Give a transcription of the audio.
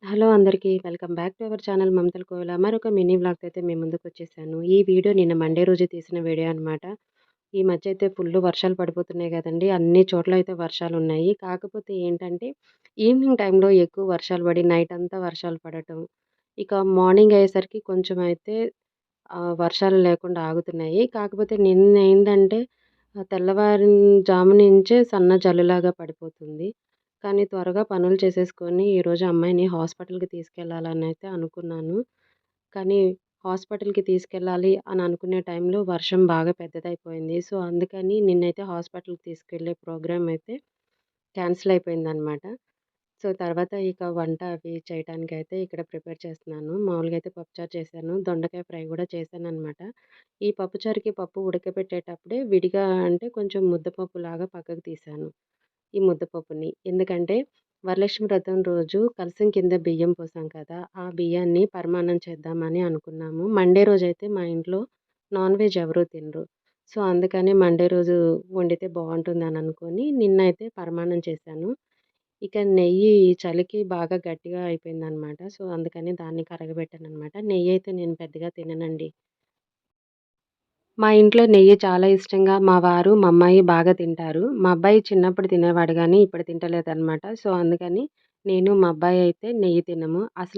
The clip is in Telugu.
హలో అందరికీ. Welcome back to our channel మమతల కోవెల. మరొక మినీ వ్లాగ్‌తో అయితే మీ ముందుకొచ్చేసాను. ఈ వీడియో నిన్న మండే రోజు తీసిన వీడియో అనమాట. ఈ మధ్య అయితే ఫుల్లు వర్షాలు పడిపోతున్నాయి గదండీ! అన్ని చోట్ల అయితే వర్షాలున్నాయి. కాకపోతే ఏంటంటే, ఈవినింగ్ టైంలో ఎక్కువ వర్షాలు పడి నైట్ అంతా వర్షాలు పడటం. ఇక మార్నింగ్ అయ్యేసరికి కొంచెం అయితే వర్షాలు లేకుండా ఆగుతున్నాయి. కాకపోతే నిన్నేందంటే తెల్లవారుజాము నుంచే సన్న జల్లులాగా పడిపోతుంది. కానీ త్వరగా పనులు చేసేసుకొని ఈరోజు అమ్మాయిని హాస్పిటల్‌కి తీసుకెళ్ళాలనైతే అనుకున్నాను. కానీ హాస్పిటల్‌కి తీసుకెళ్ళాలి అని అనుకునే టైంలో వర్షం బాగా పెద్దదయిపోయింది. సో, అందుకని నిన్నైతే హాస్పిటల్‌కి తీసుకెళ్ళే ప్రోగ్రామ్ అయితే క్యాన్సిల్ అయిపోయిందనమాట. సో, తర్వాత ఇక వంట అవి చేయటానికైతే ఇక్కడ ప్రిపేర్ చేస్తున్నాను. మామూలుగా అయితే పప్పుచారు చేశాను. దొండకాయ ఫ్రై గూడా చేశాననమాట. ఈ పప్పుచారుకి పప్పు ఉడకబెట్టేటప్పుడే విడిగా అంటే కొంచెం ముద్దపప్పులాగా పక్కకు తీశాను. ఈ ముద్దపప్పుని. ఎందుకంటే వరలక్ష్మి వ్రతం రోజు కలశం కింద బియ్యం పోసాం కదా! ఆ బియ్యాన్ని పరమాన్నం చేద్దామని అనుకున్నాము. మండే రోజైతే మా ఇంట్లో నాన్ వెజ్ ఎవరు తినరు. సో, అందుకని మండే రోజు వండితే బావుంటుందని అనుకోని నిన్నైతే పరమాన్నం చేశాను. ఇక నెయ్యి ఈ చలికి బాగా గట్టిగా అయిపోయిందనమాట. సో, అందుకని దాన్ని కరగబెట్టాననమాట. నెయ్యయితే నేను పెద్దగా తిననండి. మా ఇంట్లో నెయ్యి చాలా ఇష్టంగా మా వారు, మా అమ్మాయి బాగా తింటారు. మా అబ్బాయి చిన్నప్పుడు తినేవాడు గానీ, ఇప్పుడు తింటలేదనమాట. సో, అందుకని నేను, మా అబ్బాయి అయితే నెయ్యి తినము. అసలు